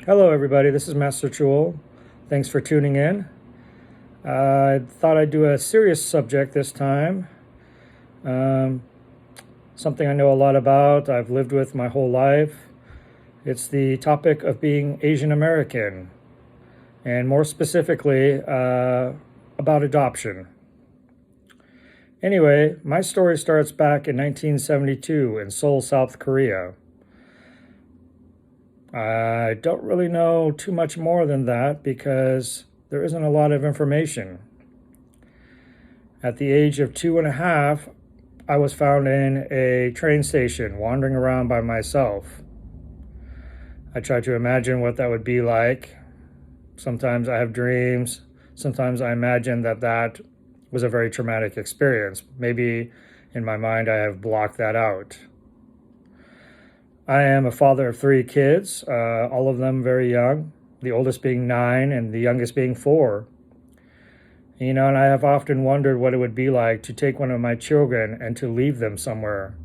Hello, everybody. This is Master Chul. Thanks for tuning in. I thought I'd do a serious subject this time. Um, Something I know a lot about, I've lived with my whole life. It's the topic of being Asian American, and more specifically, about adoption. Anyway, my story starts back in 1972 in Seoul, South Korea. I don't really know too much more than that because there isn't a lot of information. At the age of 2.5, I was found in a train station wandering around by myself. I tried to imagine what that would be like. Sometimes I have dreams. Sometimes I imagine that was a very traumatic experience. Maybe in my mind I have blocked that out. I am a father of 3 kids, all of them very young, the oldest being 9 and the youngest being 4. And I have often wondered what it would be like to take one of my children and to leave them somewhere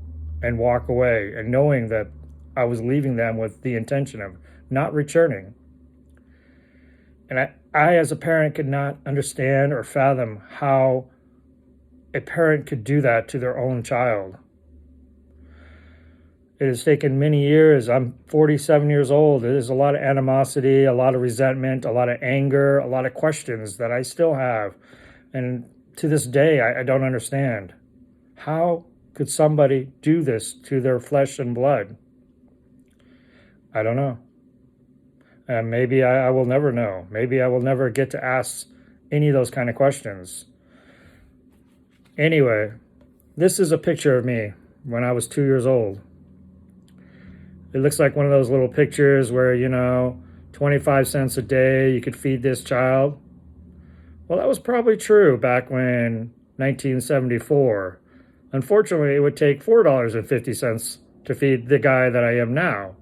and walk away, and knowing that I was leaving them with the intention of not returning. And I as a parent, could not understand or fathom how a parent could do that to their own child. It has taken many years. I'm 47 years old. There's a lot of animosity, a lot of resentment, a lot of anger, a lot of questions that I still have. And to this day, I don't understand. How could somebody do this to their flesh and blood? I don't know. And maybe I will never know. Maybe I will never get to ask any of those kind of questions. Anyway, this is a picture of me when I was 2 years old. It looks like one of those little pictures where, 25 cents a day, you could feed this child. Well, that was probably true back when 1974. Unfortunately, it would take $4.50 to feed the guy that I am now.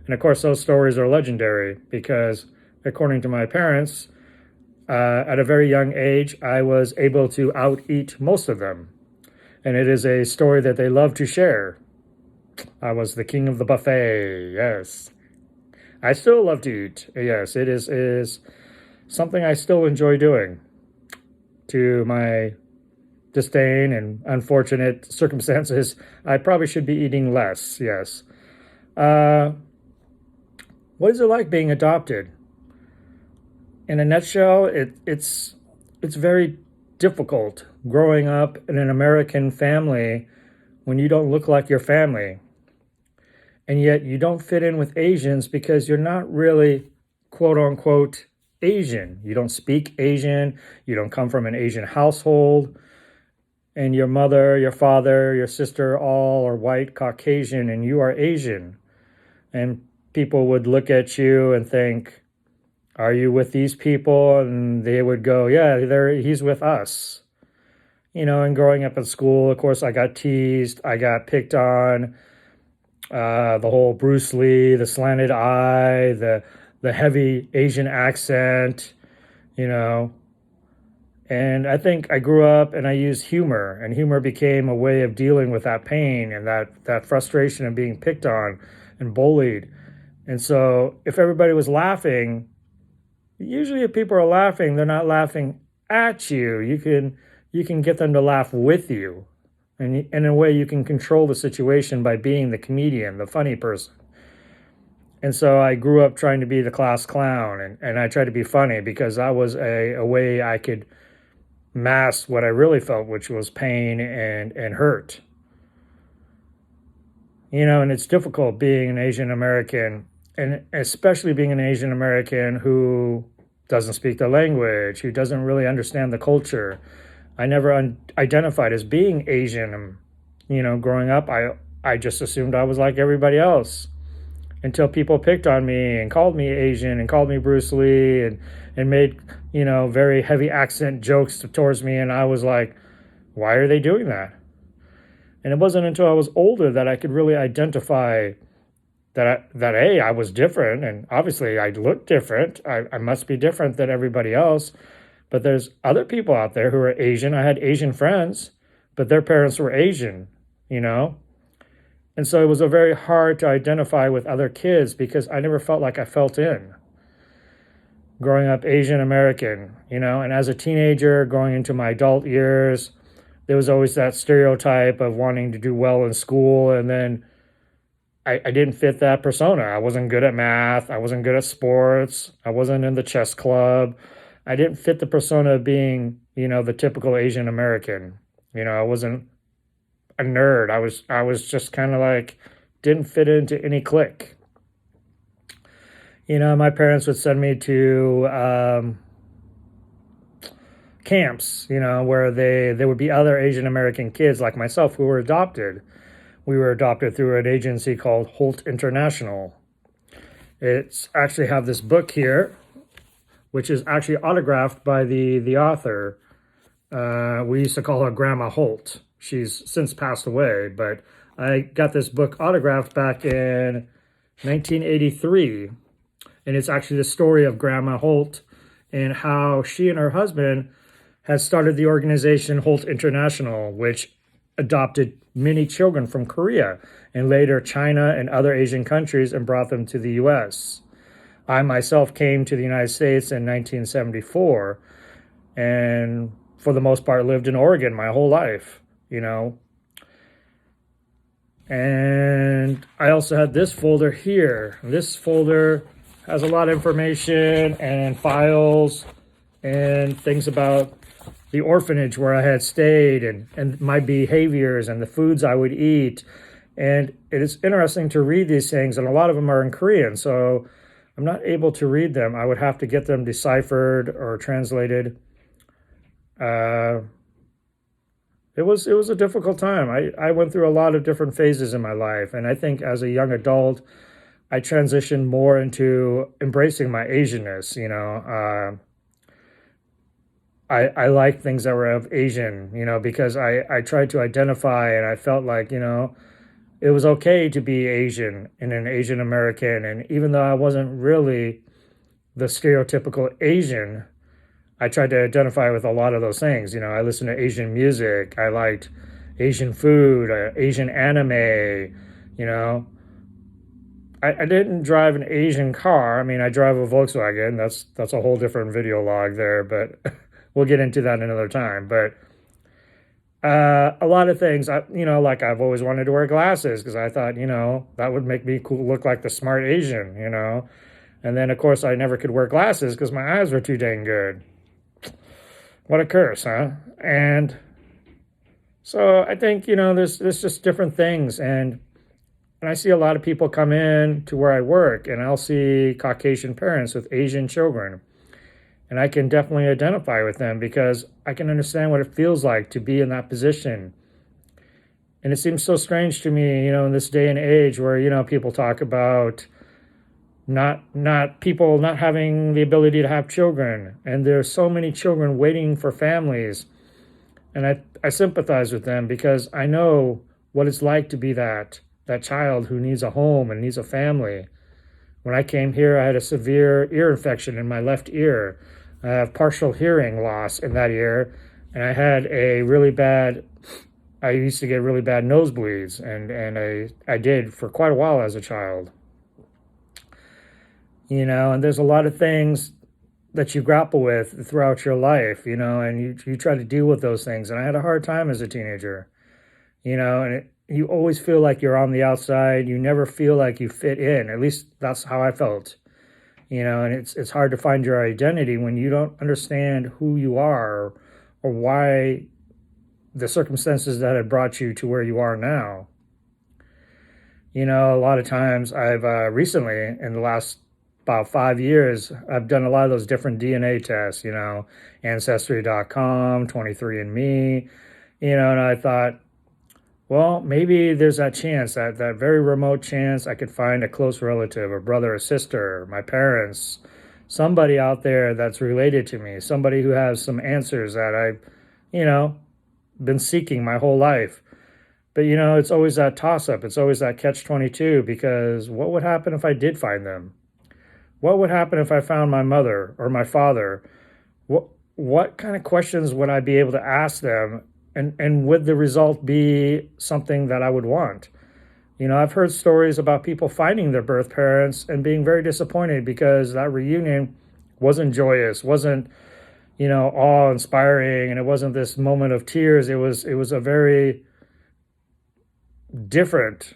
And of course, those stories are legendary because, according to my parents, at a very young age, I was able to out-eat most of them. And it is a story that they love to share. I was the king of the buffet, yes. I still love to eat, yes. It is something I still enjoy doing, to my disdain and unfortunate circumstances. I probably should be eating less, yes. What is it like being adopted? In a nutshell, it's very difficult growing up in an American family when you don't look like your family. And yet you don't fit in with Asians because you're not really, quote unquote, Asian. You don't speak Asian. You don't come from an Asian household. And your mother, your father, your sister, all are white, Caucasian, and you are Asian. And people would look at you and think, are you with these people? And they would go, yeah, he's with us. And growing up in school, of course, I got teased. I got picked on. The whole Bruce Lee, the slanted eye, the heavy Asian accent, And I think I grew up and I used humor, and humor became a way of dealing with that pain and that frustration of being picked on and bullied. And so if everybody was laughing, usually if people are laughing, they're not laughing at you. You can get them to laugh with you. And in a way, you can control the situation by being the comedian, the funny person. And so I grew up trying to be the class clown, and I tried to be funny because that was a way I could mask what I really felt, which was pain and hurt. And it's difficult being an Asian American, and especially being an Asian American who doesn't speak the language, who doesn't really understand the culture. I never identified as being Asian. Growing up, I just assumed I was like everybody else until people picked on me and called me Asian and called me Bruce Lee and made, very heavy accent jokes towards me. And I was like, why are they doing that? And it wasn't until I was older that I could really identify that I was different. And obviously I look different. I must be different than everybody else. But there's other people out there who are Asian. I had Asian friends, but their parents were Asian, And And so it was a very hard to identify with other kids because I never felt like I felt in. Growing up Asian American, and as a teenager going into my adult years, there was always that stereotype of wanting to do well in school, and then I didn't fit that persona. I wasn't good at math. I wasn't good at sports. I wasn't in the chess club. I didn't fit the persona of being, the typical Asian American. I wasn't a nerd. I was just kind of like, didn't fit into any clique. My parents would send me to camps, where there would be other Asian American kids like myself who were adopted. We were adopted through an agency called Holt International. It's actually have this book here, which is actually autographed by the author. We used to call her Grandma Holt. She's since passed away, but I got this book autographed back in 1983. And it's actually the story of Grandma Holt and how she and her husband had started the organization Holt International, which adopted many children from Korea and later China and other Asian countries and brought them to the U.S. I myself came to the United States in 1974 and for the most part lived in Oregon my whole life, And I also had this folder here. This folder has a lot of information and files and things about the orphanage where I had stayed and my behaviors and the foods I would eat. And it is interesting to read these things, and a lot of them are in Korean, so I'm not able to read them. I would have to get them deciphered or translated. It was a difficult time. I went through a lot of different phases in my life, and I think as a young adult, I transitioned more into embracing my Asianness, I like things that were of Asian, because I tried to identify and I felt like, it was okay to be Asian and an Asian American. And even though I wasn't really the stereotypical Asian, I tried to identify with a lot of those things. I listened to Asian music. I liked Asian food, Asian anime, I didn't drive an Asian car. I mean, I drive a Volkswagen. That's a whole different video log there, but we'll get into that another time. But a lot of things, like I've always wanted to wear glasses because I thought, that would make me cool, look like the smart Asian, And then, of course, I never could wear glasses because my eyes were too dang good. What a curse, huh? And so I think, there's just different things. And I see a lot of people come in to where I work, and I'll see Caucasian parents with Asian children. And I can definitely identify with them because I can understand what it feels like to be in that position. And it seems so strange to me, in this day and age where, people talk about people not having the ability to have children. And there's so many children waiting for families. And I sympathize with them because I know what it's like to be that child who needs a home and needs a family. When I came here, I had a severe ear infection in my left ear. I have partial hearing loss in that ear, and I had I used to get really bad nosebleeds, and I did for quite a while as a child. And there's a lot of things that you grapple with throughout your life, and you try to deal with those things. And I had a hard time as a teenager, and you always feel like you're on the outside. You never feel like you fit in. At least that's how I felt. And it's hard to find your identity when you don't understand who you are or why the circumstances that had brought you to where you are now. A lot of times I've recently, in the last about 5 years, I've done a lot of those different DNA tests, Ancestry.com, 23andMe, and I thought, well, maybe there's that chance, that very remote chance I could find a close relative, a brother or sister, my parents, somebody out there that's related to me, somebody who has some answers that I've, been seeking my whole life. But, it's always that toss-up. It's always that catch-22 because what would happen if I did find them? What would happen if I found my mother or my father? What kind of questions would I be able to ask them? And would the result be something that I would want? I've heard stories about people finding their birth parents and being very disappointed because that reunion wasn't joyous, wasn't, awe-inspiring, and it wasn't this moment of tears. It was a very different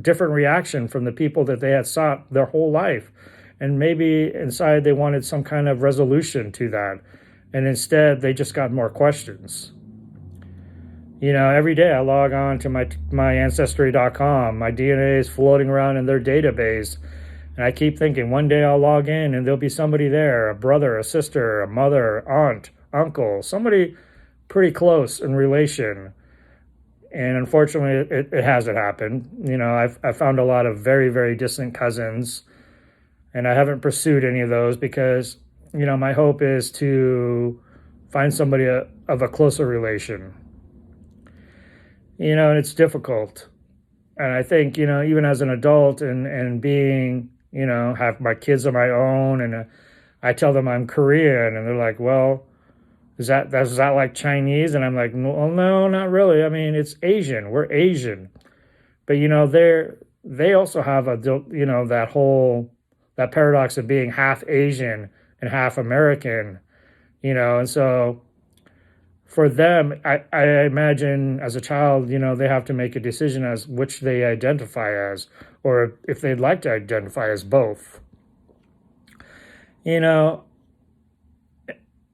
different reaction from the people that they had sought their whole life. And maybe inside they wanted some kind of resolution to that. And instead they just got more questions. Every day I log on to my ancestry.com. My DNA is floating around in their database. And I keep thinking one day I'll log in and there'll be somebody there, a brother, a sister, a mother, aunt, uncle, somebody pretty close in relation. And unfortunately, it hasn't happened. I've found a lot of very, very distant cousins, and I haven't pursued any of those because, my hope is to find somebody of a closer relation. And it's difficult. And I think, even as an adult and being, have my kids of my own, and I tell them I'm Korean, and they're like, well, is that like Chinese? And I'm like, well, no, not really. I mean, it's Asian. We're Asian. But, they also have that paradox of being half Asian and half American, and so for them, I imagine as a child, they have to make a decision as which they identify as, or if they'd like to identify as both. And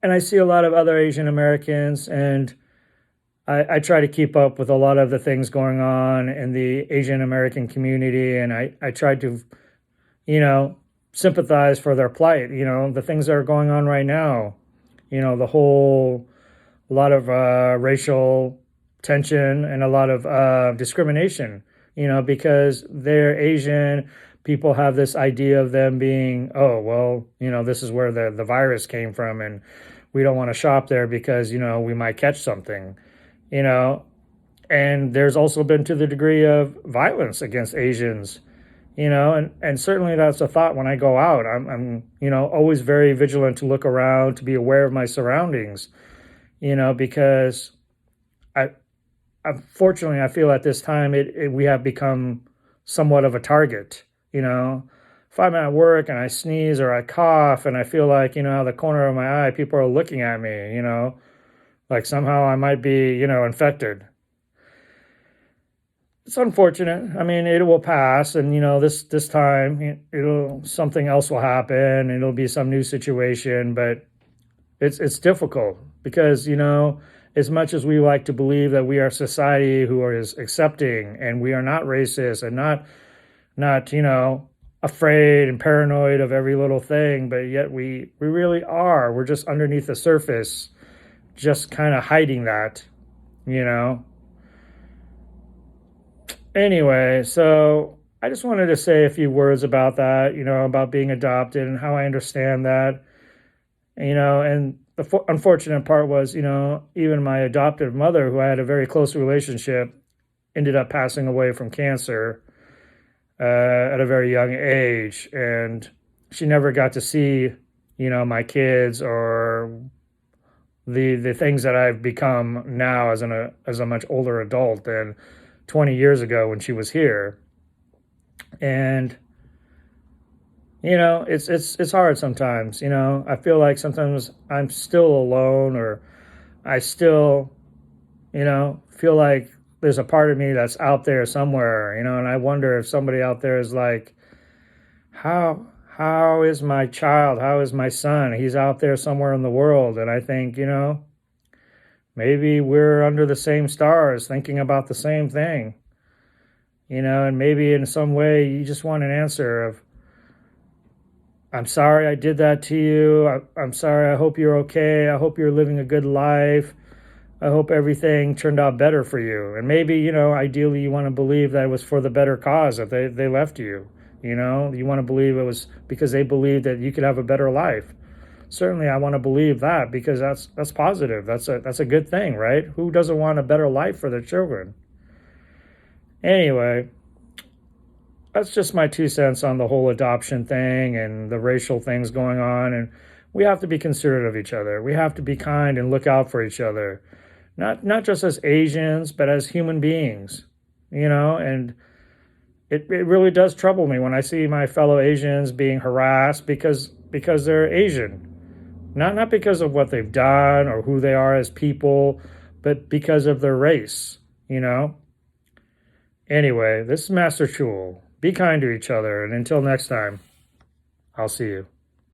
I see a lot of other Asian Americans, and I try to keep up with a lot of the things going on in the Asian American community, and I try to, sympathize for their plight, the things that are going on right now, a lot of racial tension and a lot of discrimination, because they're Asian. People have this idea of them being, oh, well, this is where the virus came from, and we don't want to shop there because, we might catch something, and there's also been to the degree of violence against Asians, and certainly that's a thought when I go out. I'm always very vigilant to look around, to be aware of my surroundings, because unfortunately, I feel at this time we have become somewhat of a target. If I'm at work and I sneeze or I cough and I feel like, out of the corner of my eye, people are looking at me, like somehow I might be, infected. It's unfortunate. I mean, it will pass, and this time something else will happen. It'll be some new situation, but it's difficult because as much as we like to believe that we are a society who is accepting and we are not racist and not afraid and paranoid of every little thing, but yet we really are. We're just underneath the surface, just kind of hiding that, Anyway, so I just wanted to say a few words about that, about being adopted and how I understand that, and the unfortunate part was, even my adoptive mother, who I had a very close relationship, ended up passing away from cancer at a very young age, and she never got to see, my kids or the things that I've become now as a much older adult than 20 years ago when she was here. And it's hard sometimes. I feel like sometimes I'm still alone, or I still feel like there's a part of me that's out there somewhere, and I wonder if somebody out there is like, how is my child? How is my son? He's out there somewhere in the world. And I think, maybe we're under the same stars thinking about the same thing, and maybe in some way you just want an answer of, I'm sorry I did that to you. I'm sorry. I hope you're okay. I hope you're living a good life. I hope everything turned out better for you. And maybe, ideally you want to believe that it was for the better cause that they left you. You want to believe it was because they believed that you could have a better life. Certainly I want to believe that because that's positive. That's a good thing, right? Who doesn't want a better life for their children? Anyway, that's just my 2 cents on the whole adoption thing and the racial things going on. And we have to be considerate of each other. We have to be kind and look out for each other. Not just as Asians, but as human beings, and it really does trouble me when I see my fellow Asians being harassed because they're Asian. Not because of what they've done or who they are as people, but because of their race, you know? Anyway, this is Master Chul. Be kind to each other, and until next time, I'll see you.